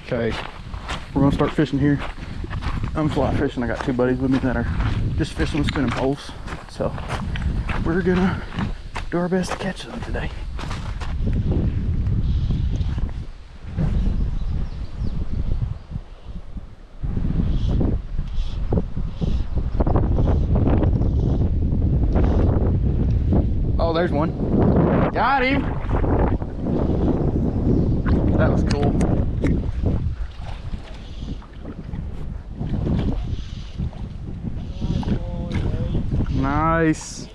Okay, we're gonna start fishing here. I'm fly fishing. I got two buddies with me that are just fishing with spinning poles. So we're gonna do our best to catch them today. Oh, there's one. Got him. That was cool. Nice.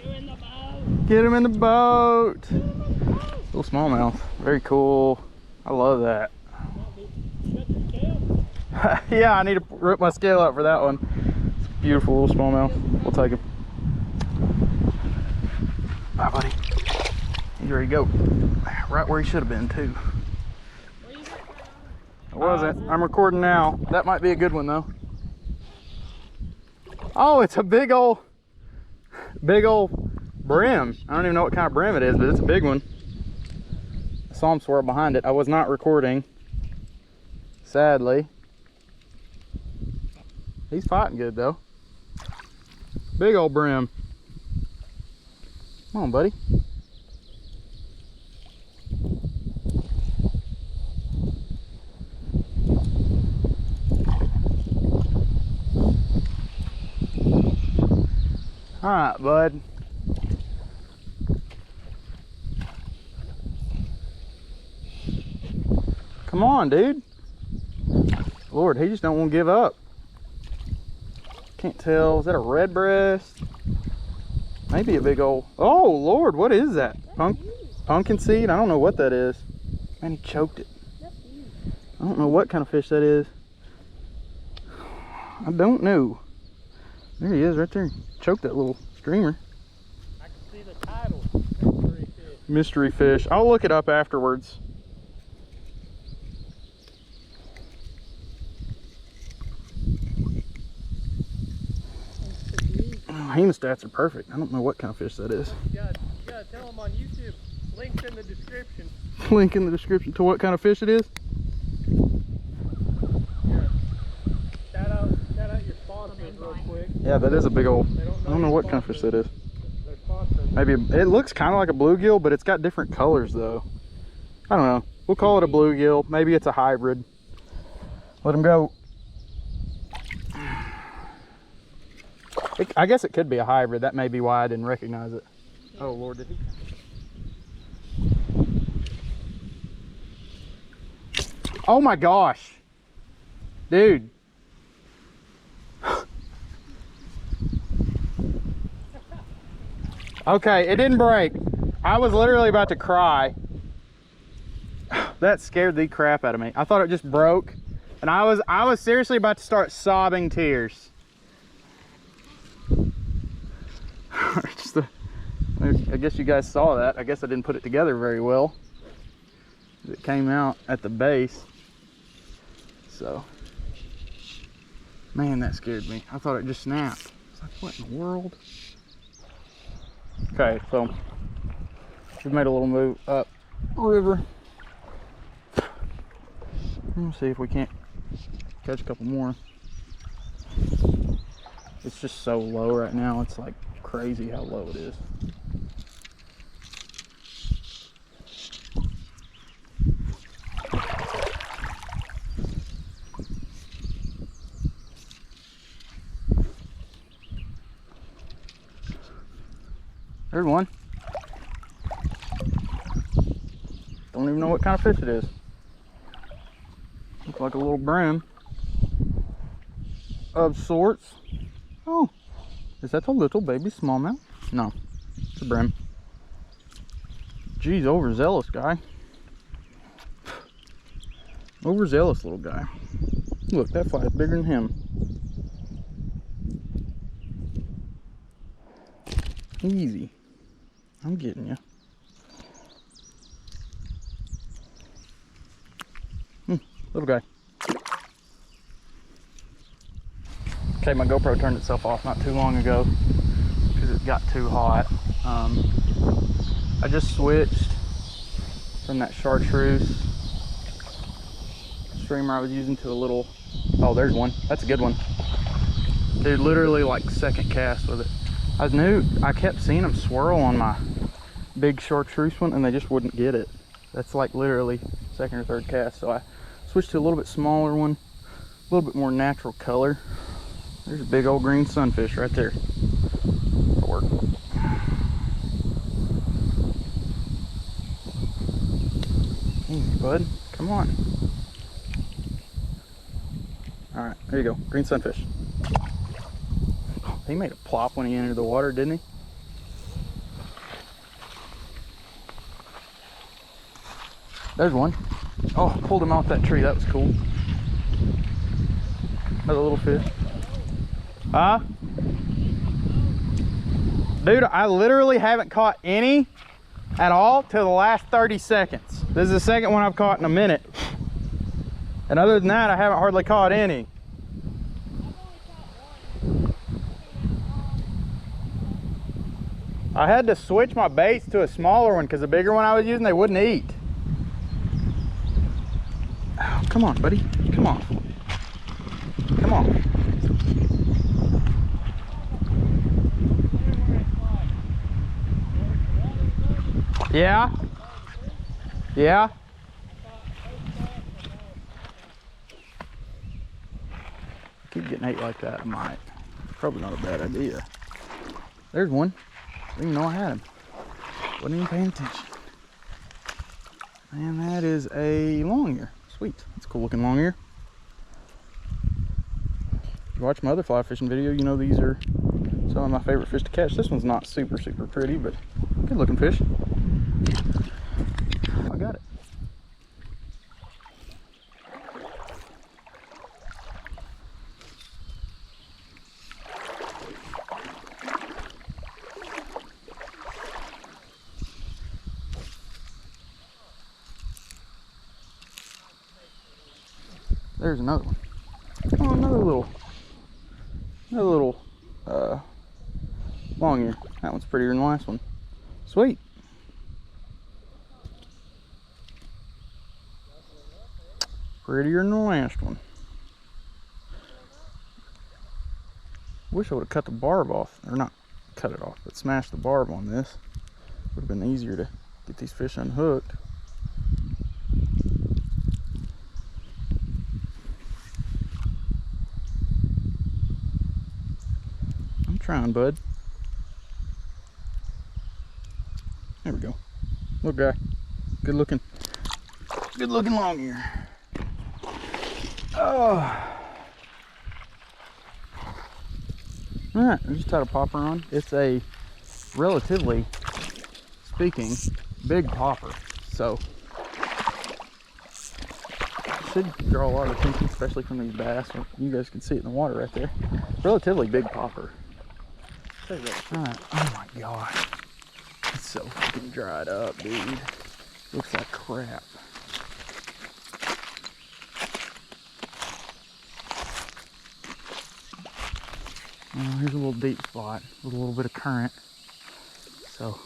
Get him in the boat. Little smallmouth. Very cool. I love that. Yeah, I need to rip my scale up for that one. It's a beautiful little smallmouth. We'll take him. Bye, buddy. He's ready to go. Right where he should have been, too. I wasn't. I'm recording now. That might be a good one, though. Oh, it's a big old brim. I don't even know what kind of brim it is, but it's a big one. I saw him swirl behind it. I was not recording, sadly. He's fighting good, though. Big old brim. Come on, buddy. All right, bud. Come on, dude. Lord, he just don't want to give up. Can't tell. Is that a red breast? Maybe a big old... Oh, Lord, what is that? Pumpkin seed? I don't know what that is. Man, he choked it. I don't know what kind of fish that is. I don't know. There he is right there. Choked that little streamer. I can see the title. Mystery fish. Mystery fish. I'll look it up afterwards. Hemostats are perfect. I don't know what kind of fish that is. You gotta tell them on YouTube. Links in the description. Link in the description to what kind of fish it is. Yeah. Shout out your sponsors real quick. Yeah, that is a big old... I don't know what kind of fish that is. Maybe it looks kind of like a bluegill, but it's got different colors though. I don't know. We'll call it a bluegill. Maybe it's a hybrid. Let him go. I guess it could be a hybrid. That may be why I didn't recognize it. Oh Lord, did he? Oh my gosh. Dude. Okay, it didn't break. I was literally about to cry. That scared the crap out of me. I thought it just broke. And I was seriously about to start sobbing tears. I guess you guys saw that. I guess I didn't put it together very well. It came out at the base. So, man, that scared me. I thought it just snapped. It's like, what in the world? Okay, so we've made a little move up river. Let's see if we can't catch a couple more. It's just so low right now. It's like crazy how low it is. There's one. Don't even know what kind of fish it is. Looks like a little brim of sorts. Oh, is that a little baby smallmouth? No, it's a brim. Geez, overzealous guy. Overzealous little guy. Look, that fly is bigger than him. Easy. I'm getting you. Little guy. Okay, my GoPro turned itself off not too long ago because it got too hot. I just switched from that chartreuse streamer I was using to a little, oh, there's one. That's a good one. Dude, literally like second cast with it. I kept seeing them swirl on my big chartreuse one and they just wouldn't get it. That's like literally second or third cast. So I switched to a little bit smaller one, a little bit more natural color. There's a big old green sunfish right there. That'll work. Easy, bud. Come on. All right, there you go. Green sunfish. Oh, he made a plop when he entered the water, didn't he? There's one. Oh, pulled him off that tree. That was cool. Another little fish. Huh? Dude, I literally haven't caught any at all till the last 30 seconds. This is the second one I've caught in a minute. And other than that, I haven't hardly caught any. I had to switch my baits to a smaller one because the bigger one I was using, they wouldn't eat. Oh, come on, buddy. Come on. Come on. Yeah? Yeah? Keep getting ate like that, I might. Probably not a bad idea. There's one. I didn't even know I had him. Wasn't even paying attention. And that is a long ear. Sweet. That's a cool looking long ear. If you watch my other fly fishing video, you know these are some of my favorite fish to catch. This one's not super pretty, but good looking fish. I got it. There's another one. Oh, another little long ear. That one's prettier than the last one. Sweet. Prettier than the last one. Wish I would have cut the barb off, or not cut it off, but smashed the barb on this. Would have been easier to get these fish unhooked. I'm trying, bud. There we go. Look, guy. Good looking long ear. Oh. All right, I just tied a popper on. It's a, relatively speaking, big popper. So, should draw a lot of attention, especially from these bass. You guys can see it in the water right there. Relatively big popper. All right. Oh my gosh. It's so fucking dried up, dude. Looks like crap. Here's a little deep spot with a little bit of current. So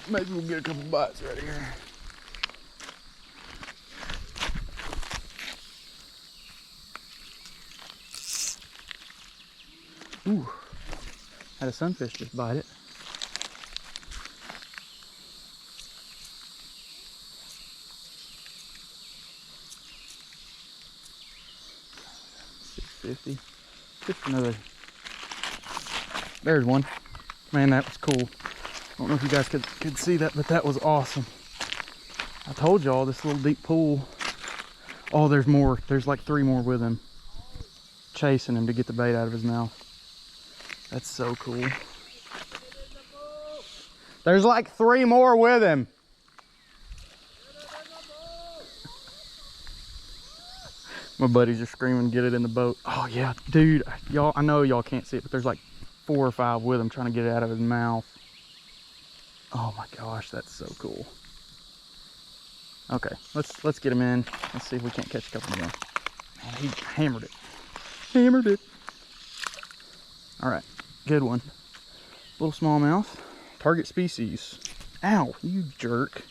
maybe we'll get a couple bites right here. Ooh, had a sunfish just bite it. $6.50. Just another. There's one. Man, that was cool. I don't know if you guys could see that, but that was awesome. I told y'all this little deep pool. Oh, there's more. There's like 3 more with him, chasing him to get the bait out of his mouth. That's so cool. There's like 3 more with him. My buddies are screaming, get it in the boat. Oh yeah, dude, y'all, I know y'all can't see it, but there's like 4 or 5 with him trying to get it out of his mouth. Oh my gosh, that's so cool. Okay, let's get him in. Let's see if we can't catch a couple more. Man, he hammered it. Hammered it. All right, good one. Little smallmouth, target species. Ow, you jerk.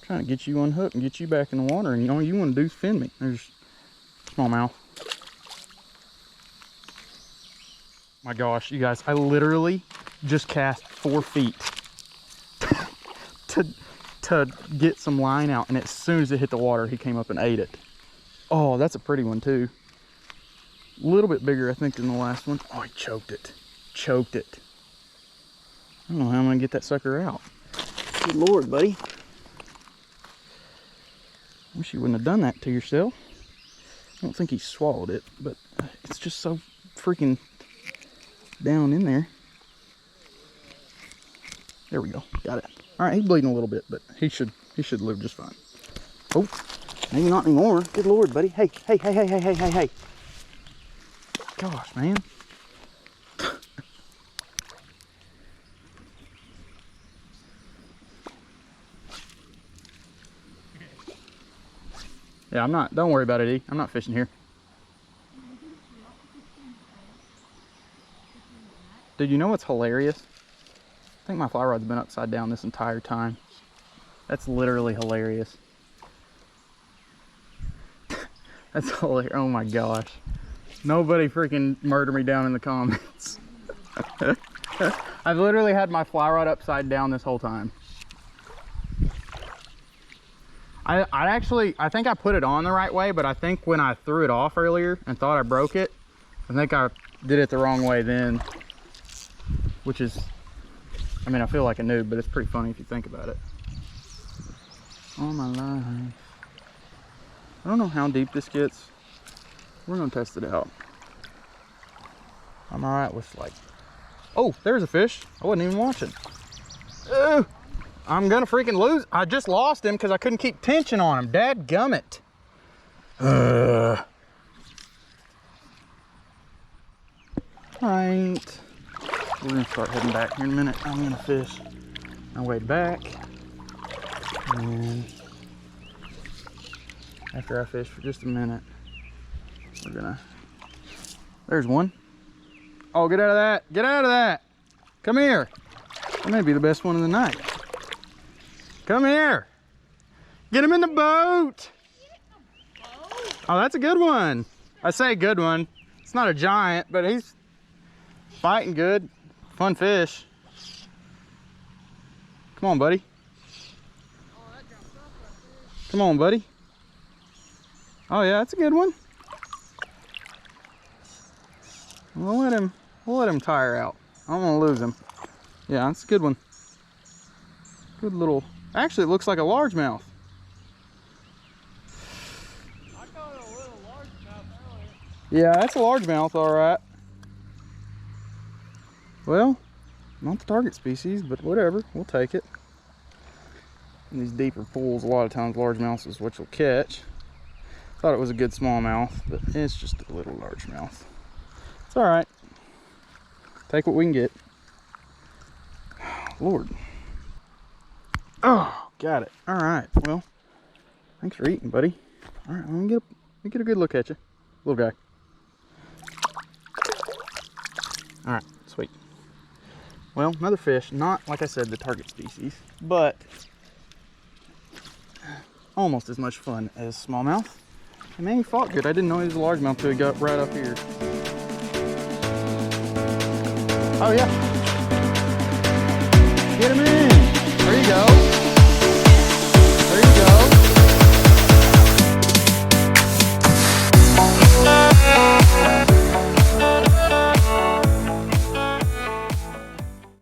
Trying to get you unhooked and get you back in the water, and all you want to do is fin me. There's smallmouth. My gosh, you guys, I literally just cast 4 feet to get some line out, and as soon as it hit the water, he came up and ate it. Oh, that's a pretty one too. A little bit bigger, I think, than the last one. Oh, he choked it. Choked it. I don't know how I'm gonna get that sucker out. Good Lord, buddy. Wish you wouldn't have done that to yourself. I don't think he swallowed it, but it's just so freaking down in there. There we go. Got it. All right, he's bleeding a little bit, but he should live just fine. Oh, maybe not anymore. Good Lord, buddy. Hey. Gosh, man. Yeah, I'm not. Don't worry about it, E. I'm not fishing here. Dude, you know what's hilarious? I think my fly rod's been upside down this entire time. That's literally hilarious. That's hilarious. Oh my gosh. Nobody freaking murder me down in the comments. I've literally had my fly rod upside down this whole time. I think I put it on the right way, but I think when I threw it off earlier and thought I broke it, I think I did it the wrong way then. Which is, I mean, I feel like a noob, but it's pretty funny if you think about it. Oh my life. I don't know how deep this gets. We're gonna test it out. I'm all right with like, oh, there's a fish. I wasn't even watching. Ugh. I'm gonna freaking lose. I just lost him because I couldn't keep tension on him. Dadgummit. Alright. We're gonna start heading back here in a minute. I'm gonna fish my way back. And after I fish for just a minute, we're gonna, there's one. Oh, get out of that. Get out of that. Come here. That may be the best one of the night. Come here. Get him in the boat. Oh, that's a good one. I say good one. It's not a giant, but he's fighting good. Fun fish. Come on, buddy. Come on, buddy. Oh yeah, that's a good one. We'll let him tire out. I don't want to lose him. Yeah, that's a good one. Good little, actually it looks like a largemouth. I caught a little largemouth earlier. Yeah, that's a largemouth, all right. Well, not the target species, but whatever, we'll take it. In these deeper pools, a lot of times largemouth is what you'll catch. Thought it was a good smallmouth, but it's just a little largemouth. It's all right. Take what we can get. Lord. Oh, got it. All right. Well, thanks for eating, buddy. All right, let me get a good look at you, little guy. All right, sweet. Well, another fish, not, like I said, the target species, but almost as much fun as smallmouth. And man, he fought good. I didn't know he was a largemouth until he got right up here. Oh yeah. Get him in. There you go.